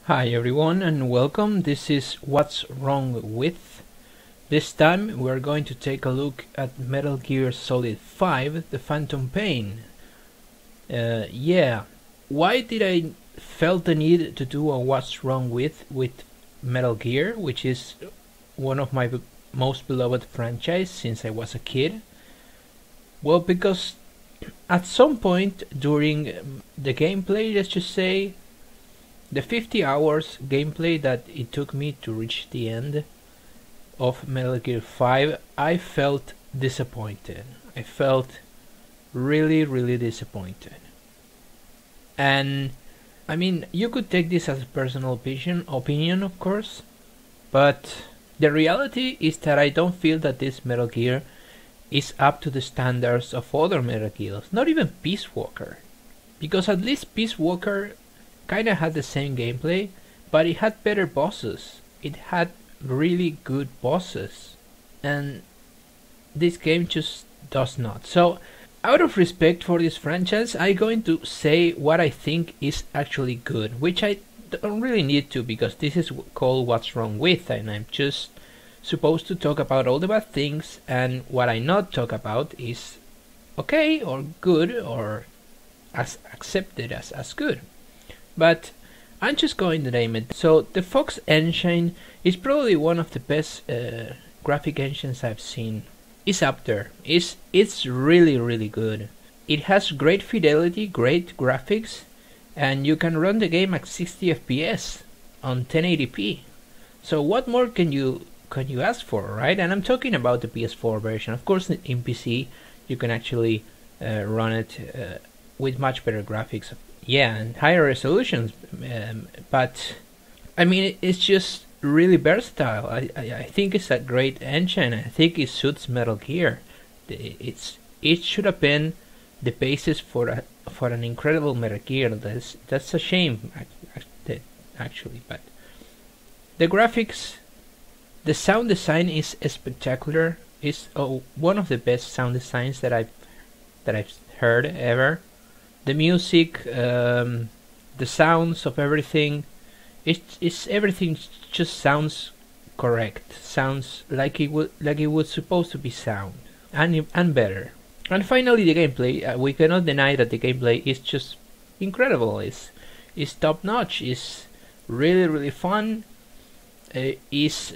Hi everyone and welcome. This is What's Wrong With. This time we're going to take a look at Metal Gear Solid 5, The Phantom Pain. Why did I felt the need to do a What's Wrong With Metal Gear, which is one of my most beloved franchise since I was a kid? Well, because at some point during the gameplay, let's just say, the 50 hours gameplay that it took me to reach the end of Metal Gear 5, I felt disappointed. I felt really disappointed. And I mean, you could take this as a personal opinion, of course, but the reality is that I don't feel that this Metal Gear is up to the standards of other Metal Gears, not even Peace Walker, because at least Peace Walker kinda had the same gameplay, but it had better bosses. It had really good bosses, and this game just does not. So, out of respect for this franchise, I'm going to say what I think is actually good, which I don't really need to, because this is called What's Wrong With, and I'm just supposed to talk about all the bad things, and what I not talk about is okay or good or as accepted as good. But I'm just going to name it. So the Fox engine is probably one of the best graphic engines I've seen. It's up there. It's really good. It has great fidelity, great graphics, and you can run the game at 60 FPS on 1080p. So what more can you ask for, right? And I'm talking about the PS4 version. Of course, in PC you can actually run it with much better graphics. Yeah, and higher resolutions, but I mean, it's just really versatile. I think it's a great engine. I think it suits Metal Gear. It should have been the basis for an incredible Metal Gear. That's a shame, actually. But the graphics, the sound design is spectacular. It's one of the best sound designs that I've heard ever. The music, the sounds of everything, it's everything just sounds correct. Sounds like it was supposed to be sound and better. And finally, the gameplay. We cannot deny that the gameplay is just incredible. It's top notch. It's really fun. Is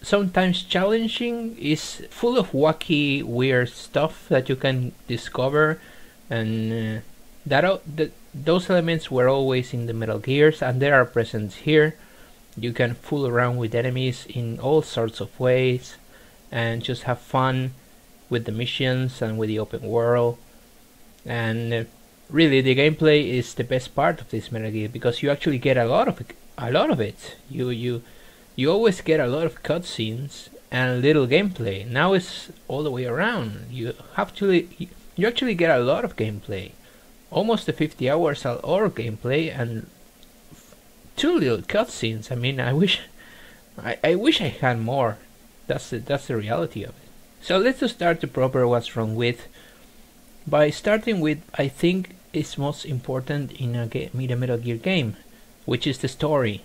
sometimes challenging. Is full of wacky, weird stuff that you can discover. And those elements were always in the Metal Gears, and they are present here. You can fool around with enemies in all sorts of ways and just have fun with the missions and with the open world. And really, the gameplay is the best part of this Metal Gear, because you actually get a lot of it. You always get a lot of cutscenes and little gameplay. Now it's all the way around. You actually get a lot of gameplay, almost the 50 hours of gameplay and 2 little cutscenes. I mean, I wish I had more. That's the reality of it. So let's just start the proper What's Wrong With by starting with, I think it's most important in a Metal Gear game, which is the story.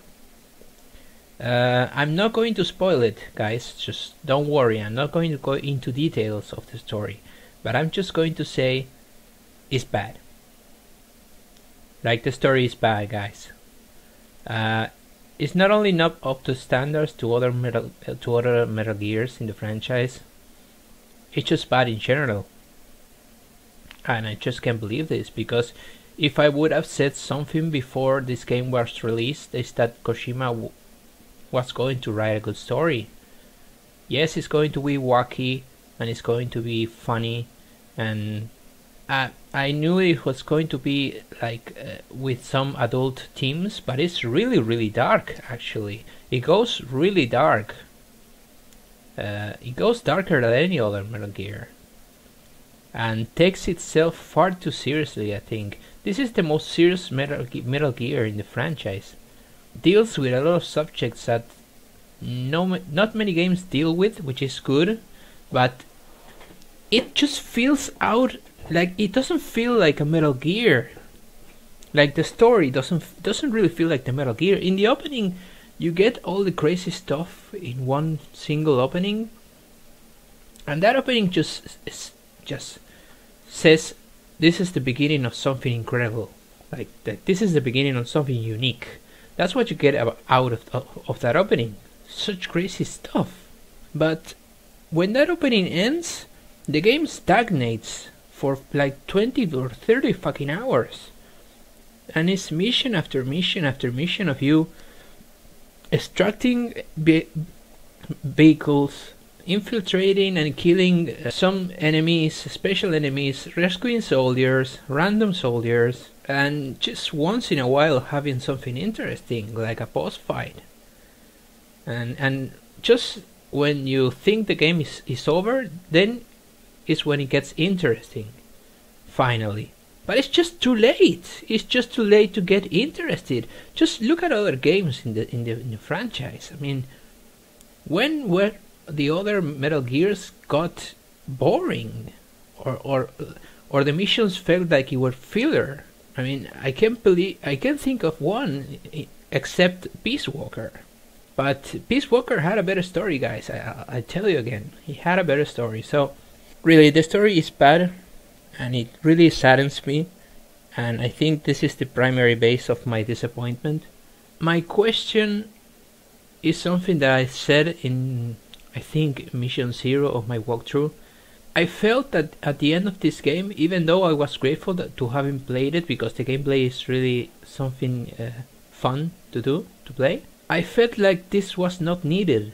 I'm not going to spoil it, guys. Just don't worry. I'm not going to go into details of the story. But I'm just going to say it's bad. Like, the story is bad, guys. It's not only not up to standards to other Metal Gears in the franchise. It's just bad in general. And I just can't believe this, because if I would have said something before this game was released, is that Kojima was going to write a good story. Yes, it's going to be wacky, and it's going to be funny, and I knew it was going to be like with some adult themes, but it's really dark. Actually, it goes really dark. It goes darker than any other Metal Gear, and takes itself far too seriously. I think this is the most serious Metal Gear in the franchise. Deals with a lot of subjects that not many games deal with, which is good, but it just feels out like, it doesn't feel like a Metal Gear. Like the story doesn't really feel like the Metal Gear. In the opening, you get all the crazy stuff in one single opening, and that opening just says this is the beginning of something incredible. Like that, this is the beginning of something unique. That's what you get out of that opening. Such crazy stuff. But when that opening ends, the game stagnates for like 20 or 30 fucking hours. And it's mission after mission after mission of you extracting vehicles, infiltrating and killing some enemies, special enemies, rescuing soldiers, random soldiers, and just once in a while having something interesting like a boss fight. And just when you think the game is over, then is when it gets interesting. Finally. But it's just too late. It's just too late to get interested. Just look at other games in the franchise. I mean, when were the other Metal Gears got boring, or the missions felt like it were filler? I mean, I can't think of one except Peace Walker. But Peace Walker had a better story, guys. I tell you again, he had a better story. So, really, the story is bad, and it really saddens me. And I think this is the primary base of my disappointment. My question is something that I said in, I think, Mission 0 of my walkthrough. I felt that at the end of this game, even though I was grateful to having played it, because the gameplay is really something fun to play, I felt like this was not needed.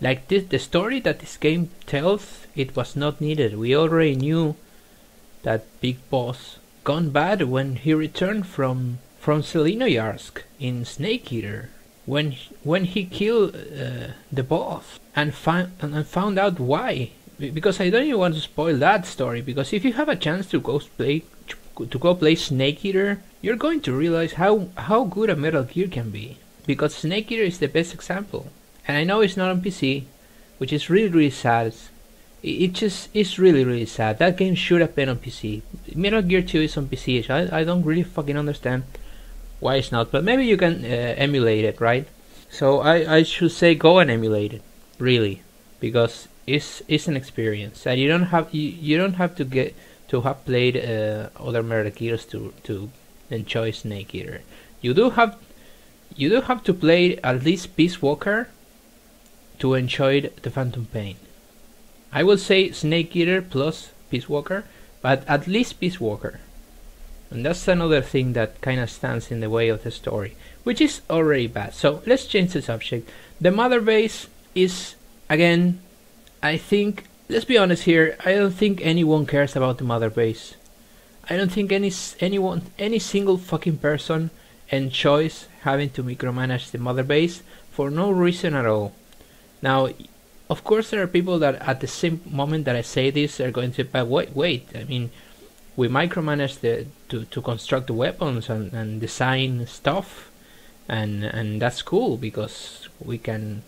Like the story that this game tells, it was not needed. We already knew that Big Boss gone bad when he returned from Selenoyarsk in Snake Eater. When he killed the boss and found out why. Because I don't even want to spoil that story, because if you have a chance to go play Snake Eater, you're going to realize how good a Metal Gear can be. Because Snake Eater is the best example. And I know it's not on PC, which is really, really sad. It just is really, really sad. That game should have been on PC. Metal Gear 2 is on PC. I don't really fucking understand why it's not. But maybe you can emulate it, right? So I should say go and emulate it, really, because it's an experience, and you don't have to have played other Metal Gears to enjoy Snake Eater. You do have to play at least Peace Walker to enjoy the Phantom Pain. I will say Snake Eater plus Peace Walker, but at least Peace Walker. And that's another thing that kind of stands in the way of the story, which is already bad. So let's change the subject. The Mother Base is, again, I think, let's be honest here, I don't think anyone cares about the Mother Base. I don't think any single fucking person enjoys having to micromanage the Mother Base for no reason at all. Now, of course, there are people that at the same moment that I say this are going to say, but wait, I mean, we micromanage to construct the weapons and design stuff, and that's cool because we can,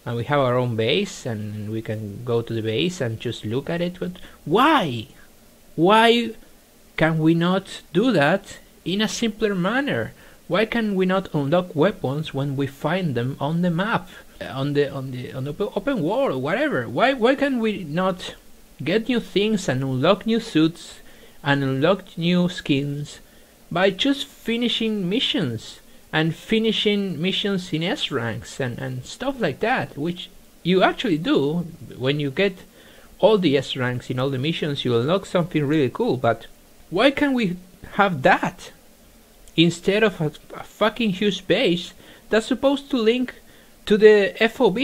and we have our own base and we can go to the base and just look at it. But why can we not do that in a simpler manner? Why can we not unlock weapons when we find them on the map, on the open world, or whatever? Why can we not get new things and unlock new suits and unlock new skins by just finishing missions and finishing missions in S ranks and stuff like that, which you actually do when you get all the S ranks in all the missions? You unlock something really cool, but why can't we have that instead of a fucking huge base that's supposed to link to the FOB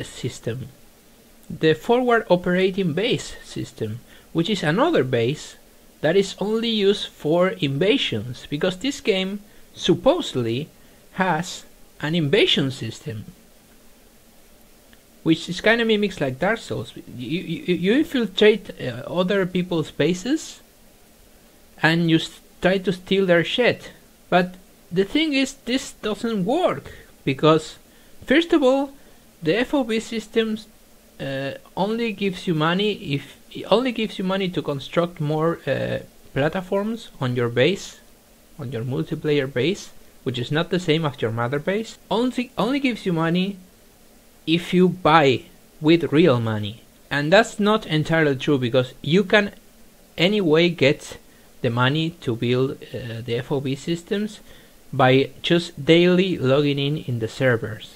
system, the forward operating base system, which is another base that is only used for invasions, because this game supposedly has an invasion system, which is kind of mimics like Dark Souls. You infiltrate other people's bases and you try to steal their shit. But the thing is, this doesn't work because, first of all, the FOB systems only gives you money to construct more platforms on your base, on your multiplayer base, which is not the same as your mother base, only gives you money if you buy with real money. And that's not entirely true, because you can anyway get the money to build the FOB systems by just daily logging in the servers.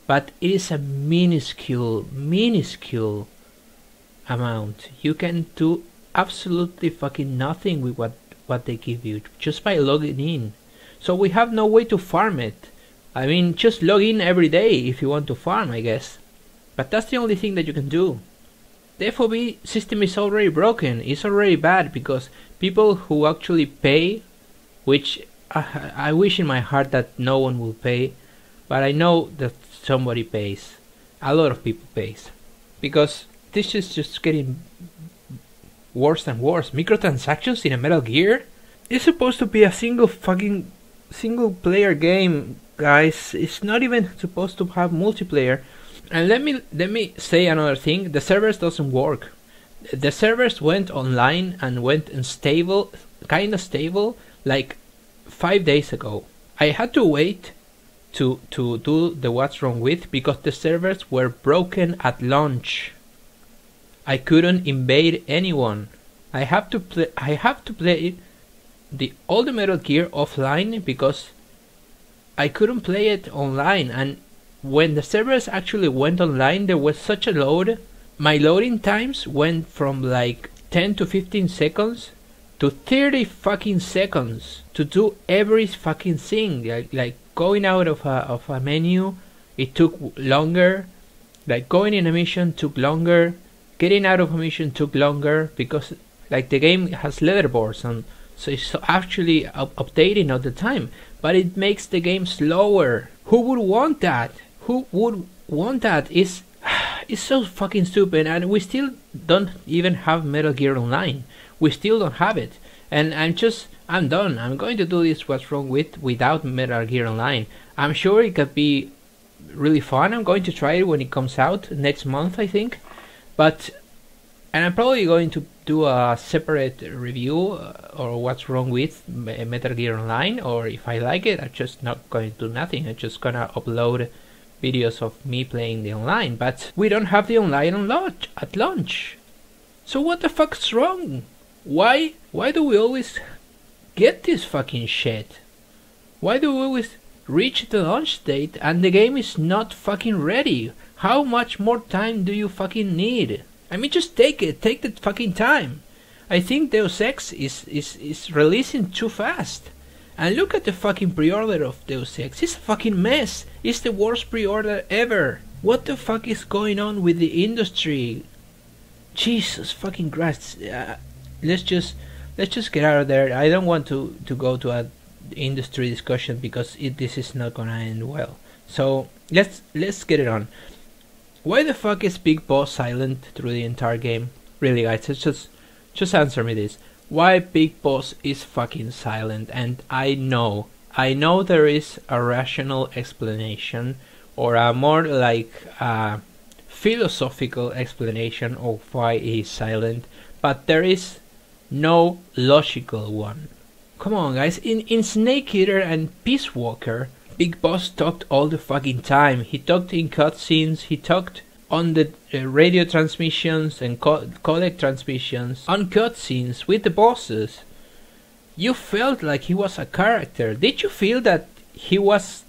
But it is a minuscule amount. You can do absolutely fucking nothing with what they give you just by logging in. So we have no way to farm it. I mean, just log in every day if you want to farm, I guess. But that's the only thing that you can do. The FOB system is already broken. It's already bad because people who actually pay, which I wish in my heart that no one will pay, but I know that somebody pays. A lot of people pays. Because this is just getting worse and worse. Microtransactions in a Metal Gear? It's supposed to be a single player game, guys. It's not even supposed to have multiplayer. And let me say another thing. The servers doesn't work. The servers went online and went unstable, kinda stable, like 5 days ago. I had to wait to do the what's wrong with because the servers were broken at launch. I couldn't invade anyone. I have to play all the Metal Gear offline because I couldn't play it online, and when the servers actually went online, there was such a load. My loading times went from like 10 to 15 seconds to 30 fucking seconds to do every fucking thing. Like going out of a menu, it took longer. Like going in a mission took longer. Getting out of a mission took longer because like the game has leaderboards, and so it's actually updating all the time. But it makes the game slower. Who would want that? Who would want that? It's so fucking stupid, and we still don't even have Metal Gear Online. We still don't have it, and I'm done. I'm going to do this what's wrong with without Metal Gear Online. I'm sure it could be really fun. I'm going to try it when it comes out next month, I think. And I'm probably going to do a separate review or what's wrong with Metal Gear Online, or if I like it, I'm just not going to do nothing. I'm just gonna upload videos of me playing the online. But we don't have the online at launch. So what the fuck's wrong? Why do we always get this fucking shit? Why do we always reach the launch date and the game is not fucking ready? How much more time do you fucking need? I mean, just take the fucking time. I think Deus Ex is releasing too fast. And look at the fucking pre-order of Deus Ex. It's a fucking mess. It's the worst pre-order ever. What the fuck is going on with the industry? Jesus fucking Christ. Let's just get out of there. I don't want to go to an industry discussion because this is not gonna end well. So let's get it on. Why the fuck is Big Boss silent through the entire game? Really, guys, just answer me this. Why Big Boss is fucking silent? And I know there is a rational explanation, or a more like philosophical explanation of why he's silent, but there is no logical one. Come on, guys. In Snake Eater and Peace Walker, Big Boss talked all the fucking time. He talked in cutscenes, he talked on the radio transmissions and codec transmissions, on cutscenes with the bosses. You felt like he was a character. Did you feel that he was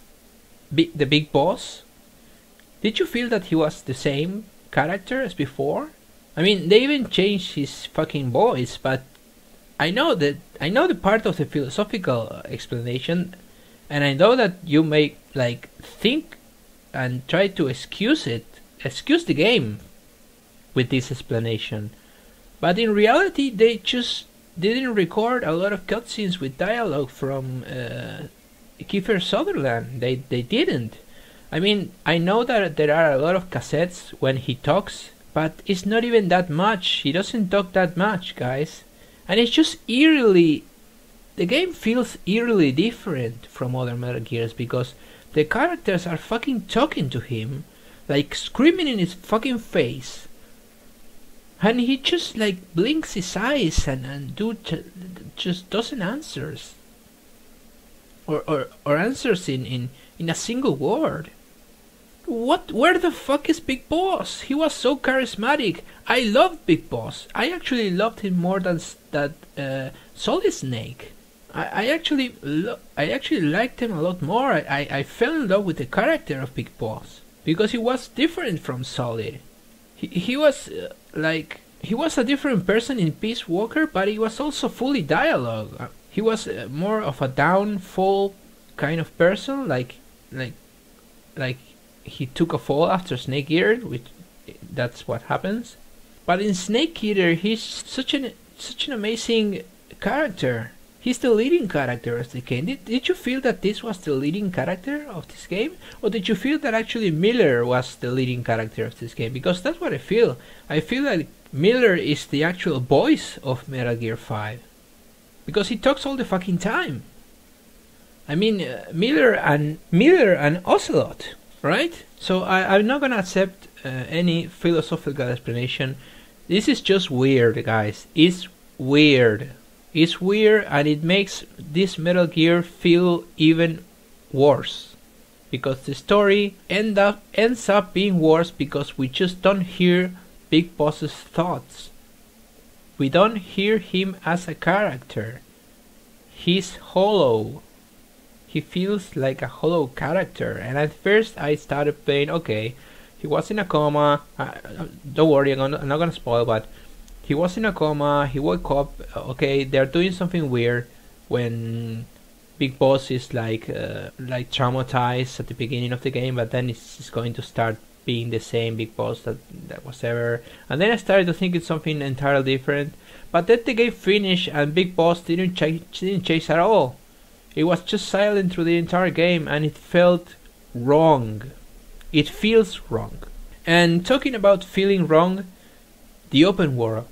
the big boss? Did you feel that he was the same character as before? I mean, they even changed his fucking voice, but I know the part of the philosophical explanation, and I know that you may like think and try to excuse the game with this explanation, but in reality they just didn't record a lot of cutscenes with dialogue from Kiefer Sutherland. They didn't. I mean, I know that there are a lot of cassettes when he talks, but it's not even that much. He doesn't talk that much, guys. And it's just eerily... The game feels eerily different from other Metal Gears because the characters are fucking talking to him, like screaming in his fucking face. And he just like blinks his eyes and just doesn't answer. or answers in a single word. What? Where the fuck is Big Boss? He was so charismatic. I loved Big Boss. I actually loved him more than that Solid Snake. I actually liked him a lot more. I fell in love with the character of Big Boss because he was different from Solid. He was he was a different person in Peace Walker, but he was also fully dialogue. He was more of a downfall kind of person, like he took a fall after Snake Eater, which that's what happens. But in Snake Eater, he's such an amazing character. He's the leading character of the game. Did you feel that this was the leading character of this game? Or did you feel that actually Miller was the leading character of this game? Because that's what I feel. I feel like Miller is the actual voice of Metal Gear 5. Because he talks all the fucking time. I mean, Miller and Ocelot, right? So I'm not gonna accept any philosophical explanation. This is just weird, guys. It's weird. It's weird, and it makes this Metal Gear feel even worse. Because the story ends up being worse because we just don't hear Big Boss's thoughts. We don't hear him as a character. He's hollow. He feels like a hollow character. And at first I started playing, okay, he was in a coma. Don't worry, I'm not gonna spoil, but he was in a coma, he woke up, okay, they're doing something weird when Big Boss is like traumatized at the beginning of the game, but then it's going to start being the same Big Boss that was ever. And then I started to think it's something entirely different, but then the game finished and Big Boss didn't chase at all. It was just silent through the entire game and it felt wrong. It feels wrong. And talking about feeling wrong, the open world.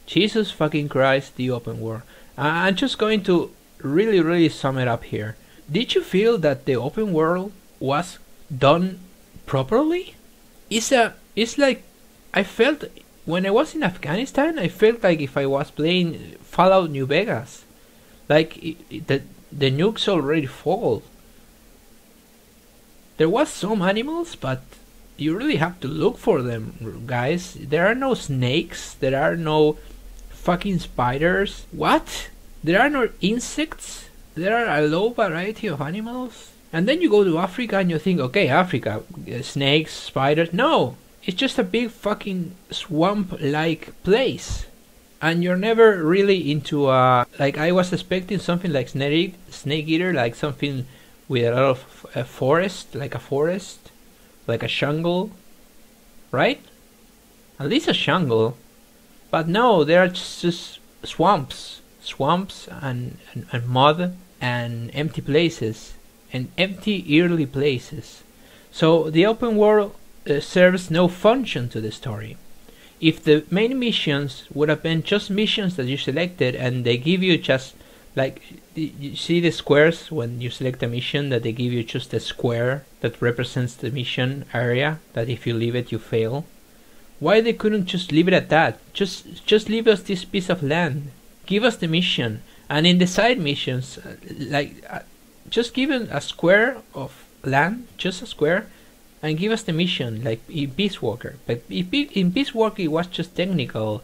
Jesus fucking Christ, the open world. I'm just going to really sum it up here. Did you feel that the open world was done properly? It's like I felt when I was in Afghanistan, I felt like if I was playing Fallout New Vegas. Like the nukes already fall. There was some animals, but you really have to look for them, guys. There are no snakes. There are no fucking spiders. What? There are no insects. There are a low variety of animals. And then you go to Africa and you think, okay, Africa, snakes, spiders. No, it's just a big fucking swamp-like place. And you're never really into like I was expecting something like Snake Eater, like something with a lot of forest, like a jungle, right? At least a jungle. But no, there are just swamps and mud and empty places and empty early places. So the open world serves no function to the story. If the main missions would have been just missions that you selected and they give you just like, you see the squares when you select a mission, that they give you just a square that represents the mission area, that if you leave it you fail. Why they couldn't just leave it at that? Just leave us this piece of land. Give us the mission. And in the side missions, just give us a square of land, just a square, and give us the mission, like in Peace Walker. But in Peace Walker it was just technical,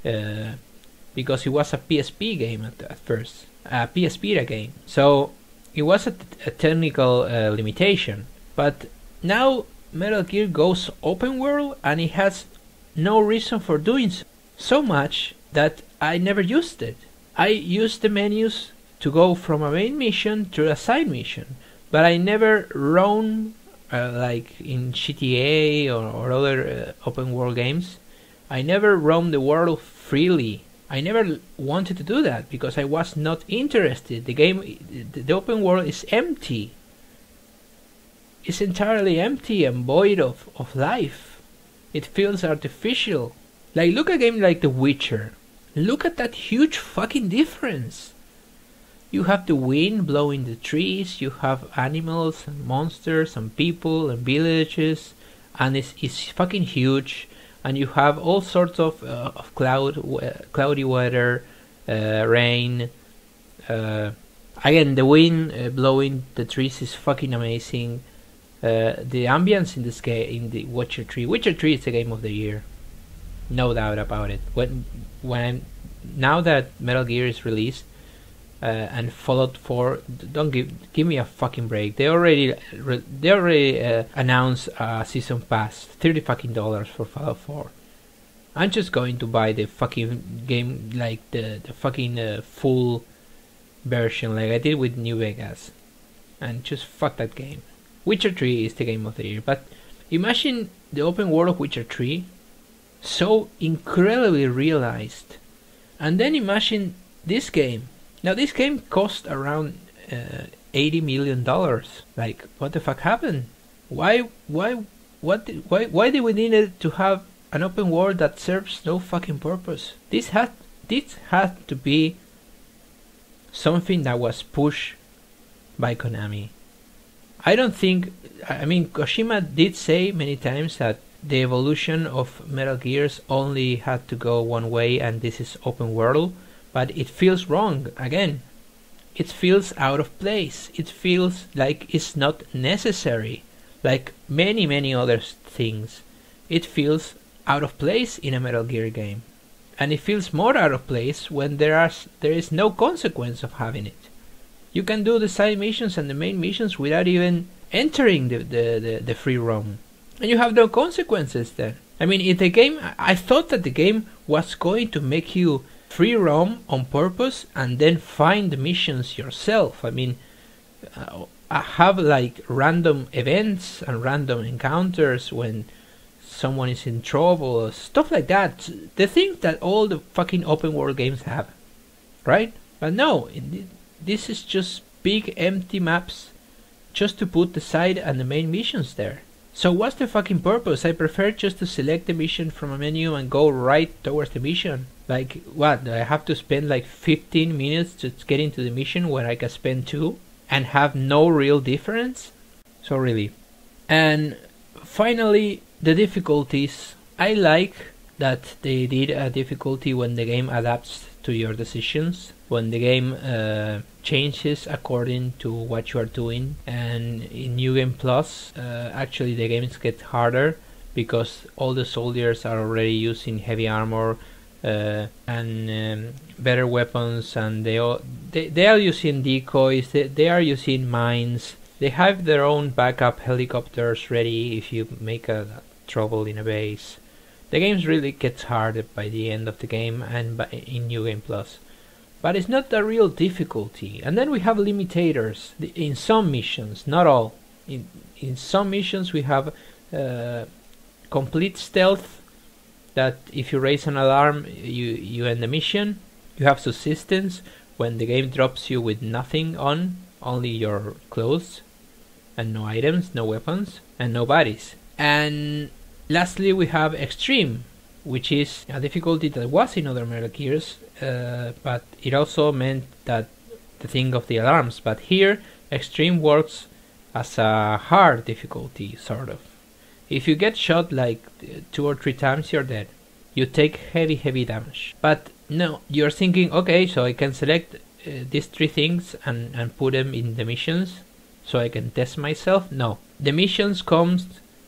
because it was a PSP game at first. A PS Vita game. So it was a technical limitation. But now Metal Gear goes open world and it has no reason for doing so much that I never used it. I used the menus to go from a main mission to a side mission, but I never roam like in GTA or other open world games. I never roamed the world freely. I never wanted to do that because I was not interested. The open world is empty. It's entirely empty and void of life. It feels artificial. Like, look at a game like The Witcher. Look at that huge fucking difference. You have the wind blowing the trees, you have animals and monsters and people and villages, and it's fucking huge. And you have all sorts of cloudy weather, rain, Again, the wind blowing the trees is fucking amazing. The ambience in this game, in the Witcher 3. Witcher 3 is the game of the year, no doubt about it. Now that Metal Gear is released and Fallout 4, don't give me a fucking break. They already announced a season pass, $30 for Fallout 4. I'm just going to buy the fucking game, like the fucking full version, like I did with New Vegas, and just fuck that game. Witcher 3 is the game of the year, but imagine the open world of Witcher 3, so incredibly realized, and then imagine this game. Now this game cost around $80 million. Like, what the fuck happened? Why did we need to have an open world that serves no fucking purpose? This had to be something that was pushed by Konami. I mean, Kojima did say many times that the evolution of Metal Gears only had to go one way, and this is open world, but it feels wrong. Again, it feels out of place. It feels like it's not necessary. Like many other things, it feels out of place in a Metal Gear game. And it feels more out of place when there is no consequence of having it. You can do the side missions and the main missions without even entering the free roam, and you have no consequences then. I mean, in the game, I thought that the game was going to make you free roam on purpose and then find the missions yourself. I mean, I have like random events and random encounters when someone is in trouble, stuff like that. The things that all the fucking open world games have, right? But no, this is just big empty maps just to put the side and the main missions there. So what's the fucking purpose? I prefer just to select the mission from a menu and go right towards the mission. Like, what? Do I have to spend like 15 minutes to get into the mission where I can spend 2 and have no real difference? So really. And finally, the difficulties. I like that they did a difficulty when the game adapts to your decisions, when the game changes according to what you are doing. And in New Game Plus, actually the games get harder because all the soldiers are already using heavy armor and better weapons, and they are using decoys, they are using mines, they have their own backup helicopters ready if you make a trouble in a base. The game really gets harder by the end of the game and in New Game Plus. But it's not a real difficulty. And then we have limitators in some missions, not all. In some missions we have complete stealth, that if you raise an alarm you end the mission. You have subsistence, when the game drops you with nothing on, only your clothes, and no items, no weapons, and no bodies. And lastly we have extreme, which is a difficulty that was in other Metal Gears, but it also meant that the thing of the alarms. But here extreme works as a hard difficulty, sort of. If you get shot like 2 or 3 times, you're dead. You take heavy damage. But no, you're thinking, okay, so I can select these 3 things and put them in the missions so I can test myself. No, the missions comes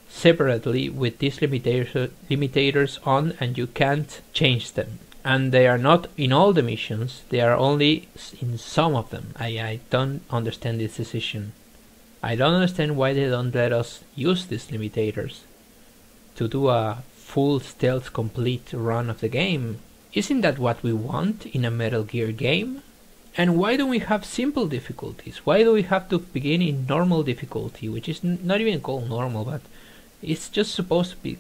separately with these limitators on, and you can't change them. And they are not in all the missions, they are only in some of them. I don't understand this decision. I don't understand why they don't let us use these limitators to do a full stealth complete run of the game. Isn't that what we want in a Metal Gear game? And why don't we have simple difficulties? Why do we have to begin in normal difficulty, which is not even called normal, but it's just supposed that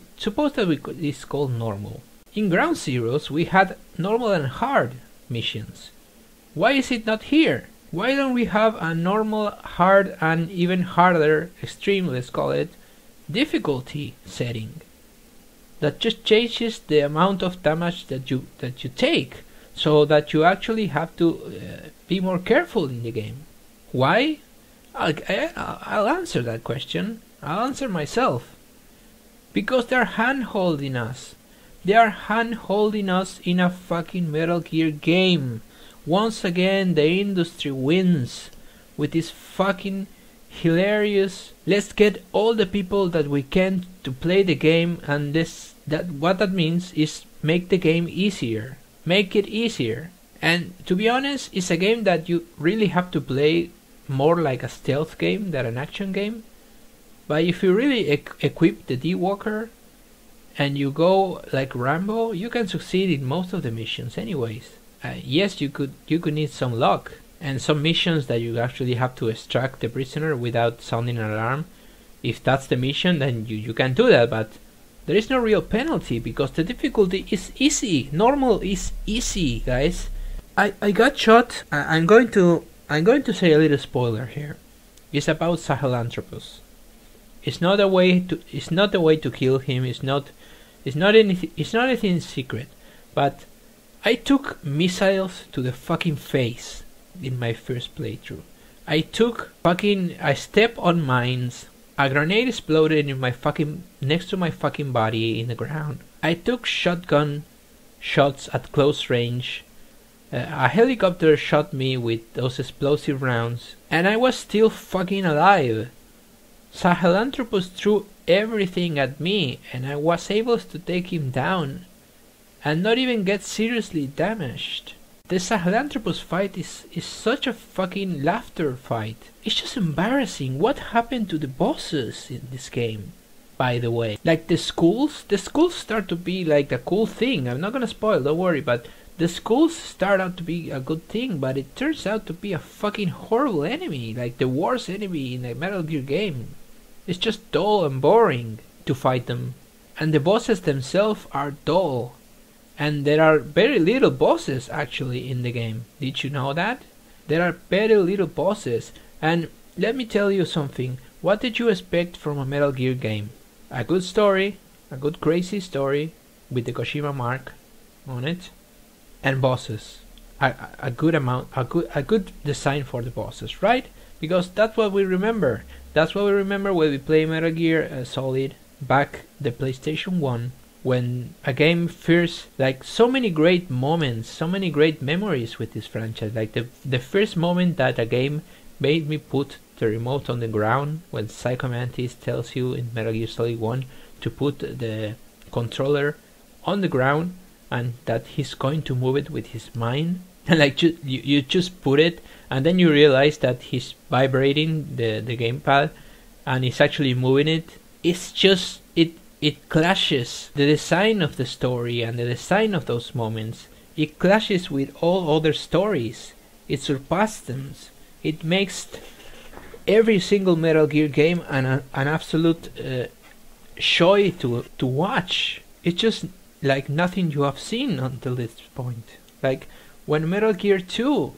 it's called normal. In Ground Zeroes we had normal and hard missions. Why is it not here? Why don't we have a normal, hard, and even harder, extreme, let's call it, difficulty setting that just changes the amount of damage that you take, so that you actually have to be more careful in the game? Why? I'll answer that question. I'll answer myself. Because they're hand-holding us. They are hand-holding us in a fucking Metal Gear game. once again the industry wins with this fucking hilarious, let's get all the people that we can to play the game, and what that means is make the game easier. Make it easier. And to be honest, it's a game that you really have to play more like a stealth game than an action game. But if you really equip the D-Walker and you go like Rambo, you can succeed in most of the missions anyways. Yes, you could need some luck and some missions that you actually have to extract the prisoner without sounding an alarm. If that's the mission, then you can do that, but there is no real penalty because the difficulty is easy. Normal is easy, guys. I got shot. I'm going to say a little spoiler here. It's about Sahelanthropus. It's not the way to kill him. It's not anything secret. But I took missiles to the fucking face in my first playthrough. I stepped on mines. A grenade exploded next to my fucking body in the ground. I took shotgun shots at close range. A helicopter shot me with those explosive rounds, and I was still fucking alive. Sahelanthropus threw everything at me, and I was able to take him down and not even get seriously damaged. The Sahelanthropus fight is such a fucking laughter fight. It's just embarrassing. What happened to the bosses in this game, by the way? Like the schools start to be like a cool thing. I'm not gonna spoil, don't worry, but the schools start out to be a good thing, but it turns out to be a fucking horrible enemy, like the worst enemy in a Metal Gear game. It's just dull and boring to fight them. And the bosses themselves are dull. And there are very little bosses actually in the game. Did you know that? There are very little bosses. And let me tell you something. What did you expect from a Metal Gear game? A good story, a good crazy story with the Kojima mark on it, and bosses. A good design for the bosses, right? Because that's what we remember. That's what we remember when we play Metal Gear Solid back the PlayStation 1. When a game first, like so many great moments, so many great memories with this franchise. Like the first moment that a game made me put the remote on the ground, when Psycho Mantis tells you in Metal Gear Solid 1 to put the controller on the ground and that he's going to move it with his mind. And like you just put it, and then you realize that he's vibrating the gamepad and he's actually moving it. It's just it clashes. The design of the story and the design of those moments, it clashes with all other stories. It surpasses them. It makes every single Metal Gear game an absolute joy to watch. It's just like nothing you have seen until this point. Like when Metal Gear 2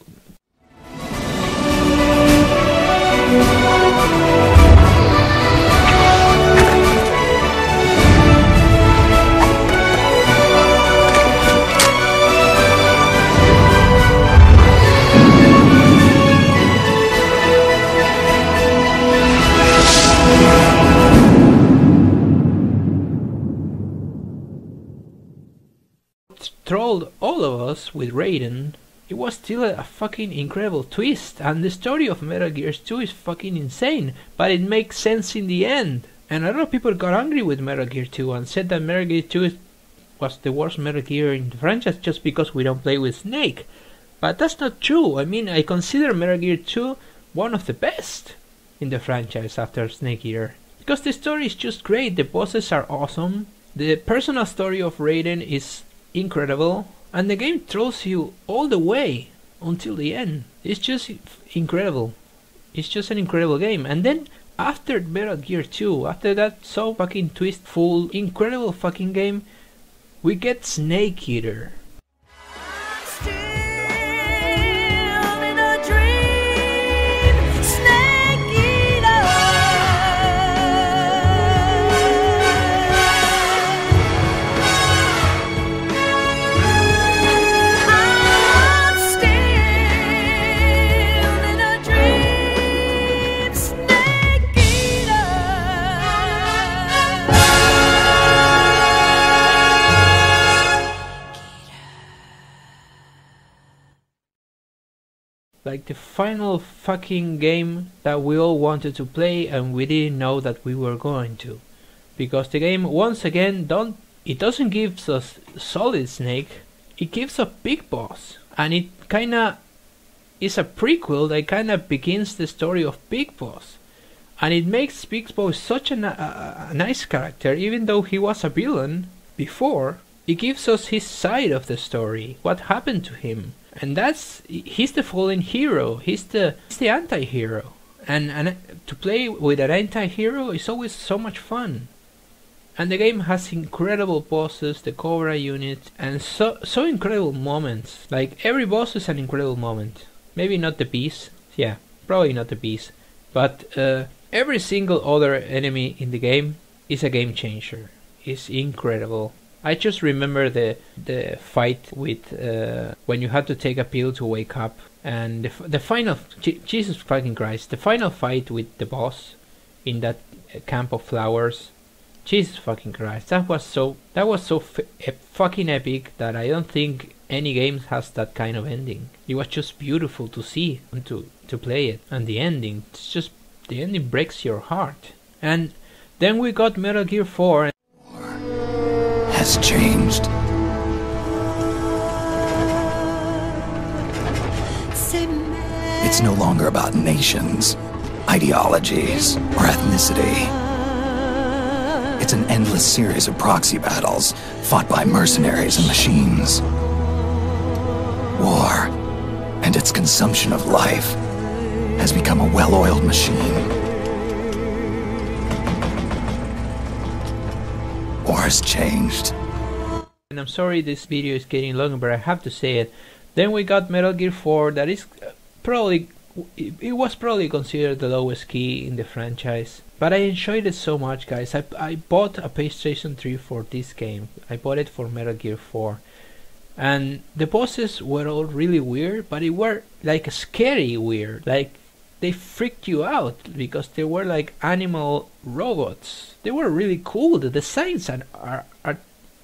trolled all of us with Raiden, it was still a fucking incredible twist, and the story of Metal Gear 2 is fucking insane, but it makes sense in the end. And a lot of people got angry with Metal Gear 2 and said that Metal Gear 2 was the worst Metal Gear in the franchise just because we don't play with Snake. But that's not true. I mean, I consider Metal Gear 2 one of the best in the franchise after Snake Eater. Because the story is just great, the bosses are awesome, the personal story of Raiden is incredible, and the game throws you all the way until the end. It's just incredible. It's just an incredible game. And then after Metal Gear 2, after that so fucking twist-full, incredible fucking game, we get Snake Eater. like the final fucking game that we all wanted to play and we didn't know that we were going to. Because the game, once again, doesn't give us Solid Snake, it gives a big boss. And it kinda is a prequel that kinda begins the story of Big Boss. And it makes Big Boss such a nice character, even though he was a villain before. It gives us his side of the story, what happened to him. And he's the fallen hero, he's the anti-hero. And to play with an anti-hero is always so much fun. And the game has incredible bosses, the Cobra unit, and so incredible moments. Like every boss is an incredible moment. Maybe not the beast, yeah, probably not the beast. But every single other enemy in the game is a game changer. It's incredible. I just remember the fight with when you had to take a pill to wake up, and the final Jesus fucking Christ, the final fight with the boss in that camp of flowers. Jesus fucking Christ, that was so fucking epic that I don't think any game has that kind of ending. It was just beautiful to see and to play it, and the ending breaks your heart. And then we got Metal Gear 4. Has changed. It's no longer about nations, ideologies, or ethnicity. It's an endless series of proxy battles fought by mercenaries and machines. War and its consumption of life has become a well-oiled machine. War has changed. And I'm sorry this video is getting longer, but I have to say it. Then we got Metal Gear 4, that is probably, it was probably considered the lowest key in the franchise. But I enjoyed it so much, guys. I bought a PlayStation 3 for this game. I bought it for Metal Gear 4. And the bosses were all really weird, but they were like scary weird. Like they freaked you out because they were like animal robots. They were really cool. The designs are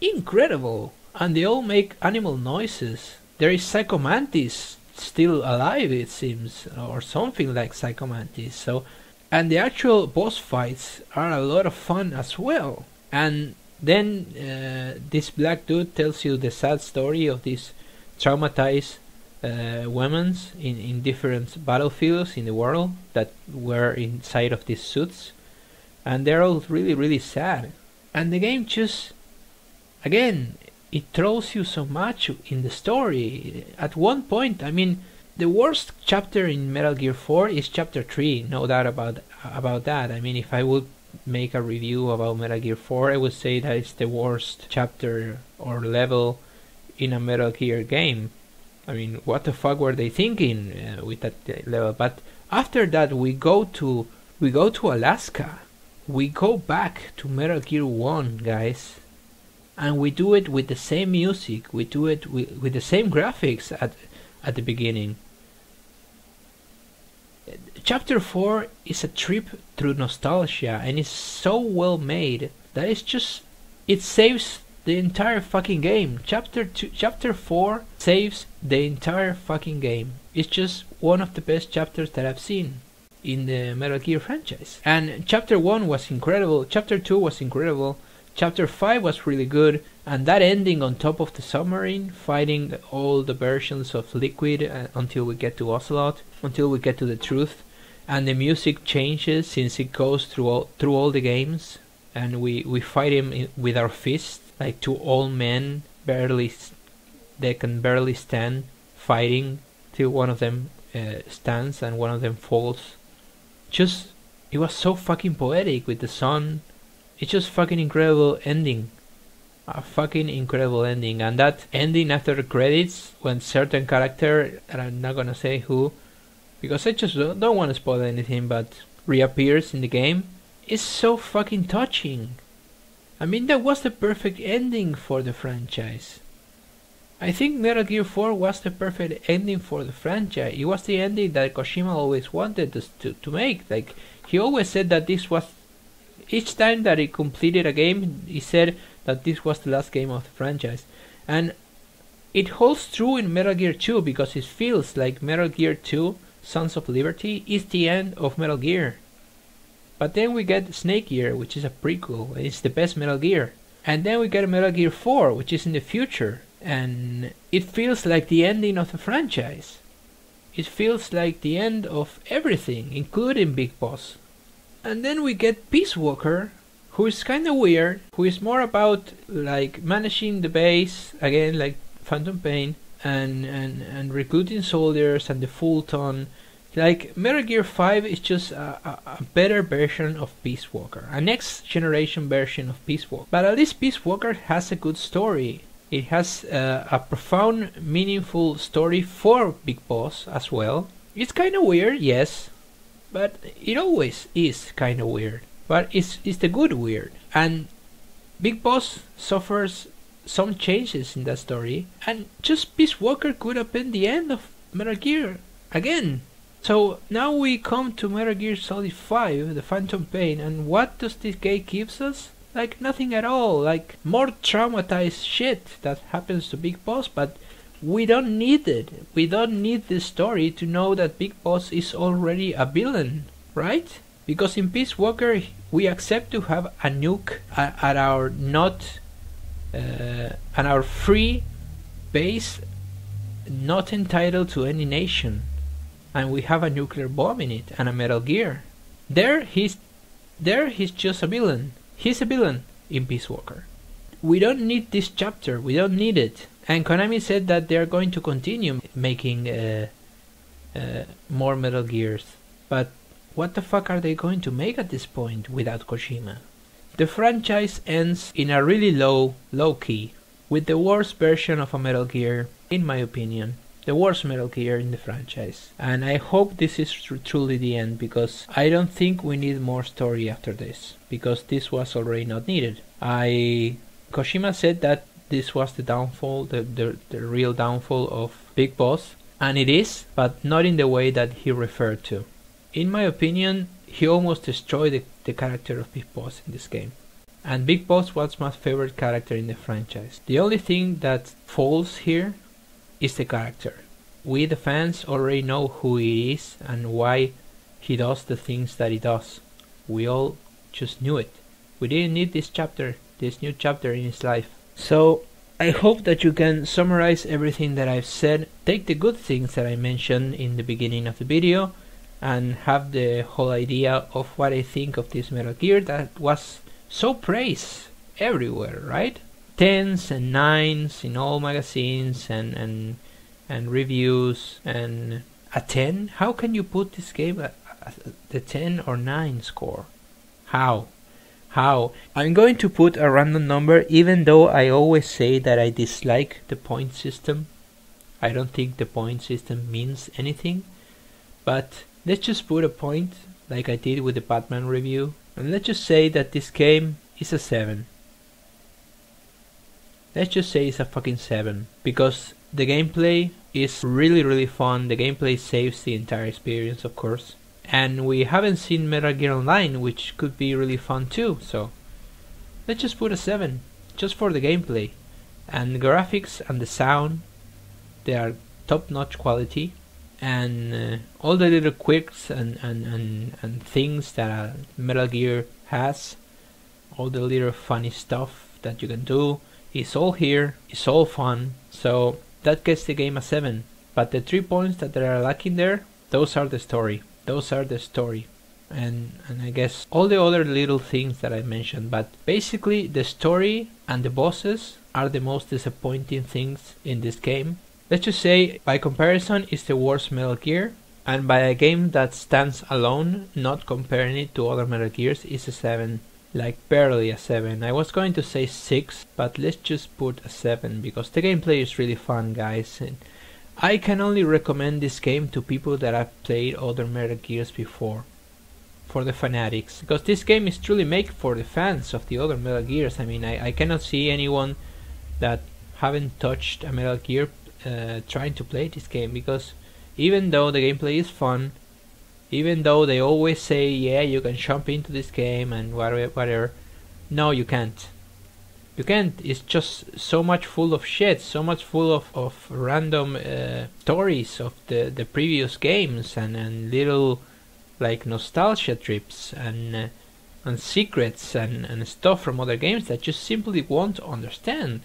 incredible. And they all make animal noises. There is Psycho Mantis still alive, it seems, or something like Psycho Mantis. So, and the actual boss fights are a lot of fun as well. And then this black dude tells you the sad story of these traumatized women in different battlefields in the world that were inside of these suits. And they're all really, really sad. And the game just, again, it throws you so much in the story. At one point, I mean, the worst chapter in Metal Gear 4 is chapter 3, no doubt about that. I mean, if I would make a review about Metal Gear 4, I would say that it's the worst chapter or level in a Metal Gear game. I mean, what the fuck were they thinking with that level? But after that, we go to Alaska. We go back to Metal Gear 1, guys. And we do it with the same music. We do it with the same graphics at the beginning. Chapter 4 is a trip through nostalgia, and it's so well made that it saves the entire fucking game. Chapter 4 saves the entire fucking game. It's just one of the best chapters that I've seen in the Metal Gear franchise. And chapter 1 was incredible, chapter 2 was incredible, chapter 5 was really good, and that ending on top of the submarine, fighting all the versions of Liquid until we get to Ocelot, until we get to the truth, and the music changes since it goes through all the games, and we fight him with our fists, like two old men, they can barely stand, fighting till one of them stands and one of them falls. It was so fucking poetic with the sun. It's just fucking incredible ending. A fucking incredible ending. And that ending after the credits, when certain character, and I'm not gonna say who, because I just don't want to spoil anything, but reappears in the game, is so fucking touching. I mean, that was the perfect ending for the franchise. I think Metal Gear 4 was the perfect ending for the franchise. It was the ending that Kojima always wanted to make. Like, he always said that this was, each time that he completed a game, he said that this was the last game of the franchise. And it holds true in Metal Gear 2 because it feels like Metal Gear 2 Sons of Liberty is the end of Metal Gear. But then we get Snake Gear, which is a prequel, and it's the best Metal Gear. And then we get Metal Gear 4, which is in the future, and it feels like the ending of the franchise. It feels like the end of everything, including Big Boss. And then we get Peace Walker, who is kinda weird, who is more about like managing the base, again like Phantom Pain, and recruiting soldiers and the Fulton. Like Metal Gear 5 is just a better version of Peace Walker, a next generation version of Peace Walker. But at least Peace Walker has a good story. It has a profound, meaningful story for Big Boss as well. It's kinda weird, yes, but it always is kinda weird. But it's the good weird. And Big Boss suffers some changes in that story, and just Peace Walker could have been the end of Metal Gear again. So now we come to Metal Gear Solid 5, the Phantom Pain, and what does this game gives us? Like nothing at all, like more traumatized shit that happens to Big Boss, but we don't need it. We don't need this story to know that Big Boss is already a villain, right? Because in Peace Walker we accept to have a nuke at our at our free base, not entitled to any nation, and we have a nuclear bomb in it and a Metal Gear. There he's just a villain. He's a villain in Peace Walker. We don't need this chapter. We don't need it. And Konami said that they are going to continue making more Metal Gears. But what the fuck are they going to make at this point without Kojima? The franchise ends in a really low key, with the worst version of a Metal Gear, in my opinion. The worst Metal Gear in the franchise. And I hope this is truly the end, because I don't think we need more story after this, because this was already not needed. Kojima said that this was the downfall, the real downfall of Big Boss, and it is, but not in the way that he referred to. In my opinion, he almost destroyed the character of Big Boss in this game. And Big Boss was my favorite character in the franchise. The only thing that falls here is the character. We the fans already know who he is and why he does the things that he does. We all just knew it. We didn't need this new chapter in his life. So I hope that you can summarize everything that I've said, take the good things that I mentioned in the beginning of the video, and have the whole idea of what I think of this Metal Gear that was so praised everywhere, right? 10s and 9s in all magazines and reviews, and a 10? How can you put this game at the 10 or 9 score? How? I'm going to put a random number, even though I always say that I dislike the point system. I don't think the point system means anything, but let's just put a point like I did with the Batman review, and let's just say that this game is a 7. Let's just say it's a fucking 7, because the gameplay is really fun. The gameplay saves the entire experience, of course, and we haven't seen Metal Gear Online, which could be really fun too, so let's just put a 7, just for the gameplay. And the graphics and the sound, they are top-notch quality, and all the little quirks and things that Metal Gear has, all the little funny stuff that you can do, it's all here, it's all fun, so that gets the game a 7. But the 3 points that are lacking there, those are the story. And I guess all the other little things that I mentioned, but basically the story and the bosses are the most disappointing things in this game. Let's just say, by comparison, it's the worst Metal Gear, and by a game that stands alone, not comparing it to other Metal Gears, it's a 7. Like barely a 7. I was going to say 6, but let's just put a 7, because the gameplay is really fun, guys. And I can only recommend this game to people that have played other Metal Gears before, for the fanatics, because this game is truly made for the fans of the other Metal Gears. I mean, I cannot see anyone that haven't touched a Metal Gear trying to play this game, because even though the gameplay is fun, even though they always say, yeah, you can jump into this game and whatever, no, you can't. You can't. It's just so much full of shit, so much full of random stories of the previous games and little like nostalgia trips and secrets and stuff from other games that you simply won't understand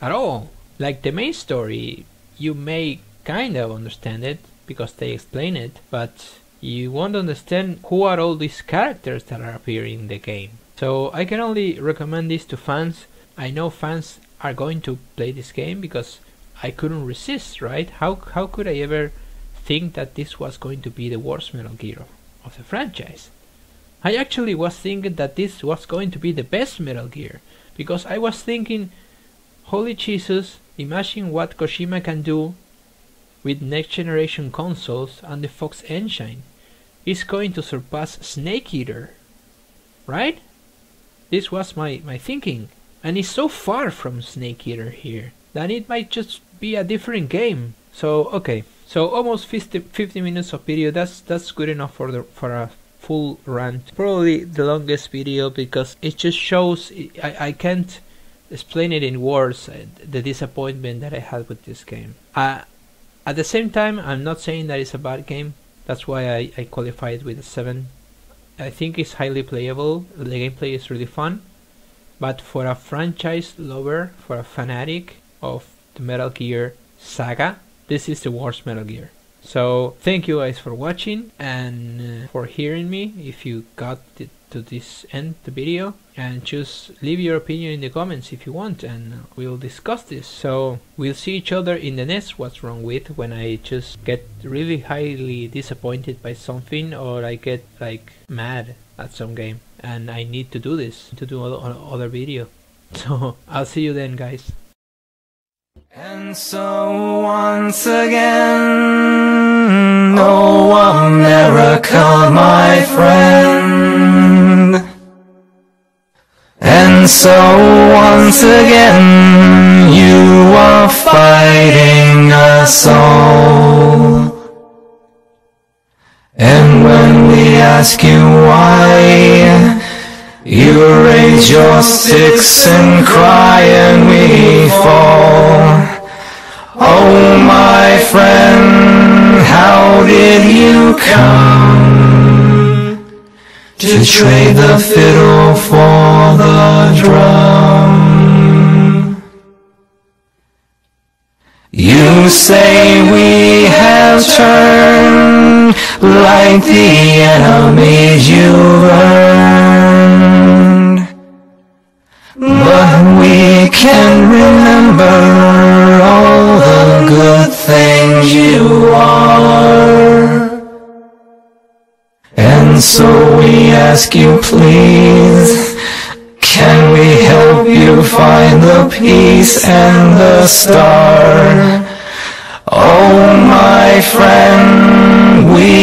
at all. Like the main story, you may kind of understand it because they explain it, but you won't understand who are all these characters that are appearing in the game. So I can only recommend this to fans. I know fans are going to play this game because I couldn't resist, right? How could I ever think that this was going to be the worst Metal Gear of the franchise? I actually was thinking that this was going to be the best Metal Gear, because I was thinking, holy Jesus, imagine what Kojima can do with next generation consoles and the Fox engine. It's going to surpass Snake Eater, right? This was my thinking, and it's so far from Snake Eater here that it might just be a different game. So okay, so almost 50 minutes of video. That's good enough for a full rant. Probably the longest video because it just shows. I can't explain it in words. The disappointment that I had with this game. At the same time, I'm not saying that it's a bad game. That's why I qualify it with a 7. I think it's highly playable. The gameplay is really fun. But for a franchise lover, for a fanatic of the Metal Gear saga, this is the worst Metal Gear. So thank you guys for watching and for hearing me. If you got to this end the video, and just leave your opinion in the comments if you want, and we'll discuss this. So we'll see each other in the next What's Wrong With, when I just get really highly disappointed by something, or I get like mad at some game and I need to do this to do another video. So I'll see you then, guys. And so once again, no America, my friend. And so once again, you are fighting us all. And when we ask you why, you raise your sticks and cry and we fall. Oh my friend, how did you come to trade the fiddle for the drum? You say we have turned like the enemies you burned, but we can remember all the good things you are. And so we ask you please, can we help you find the peace and the star? Oh my friend, we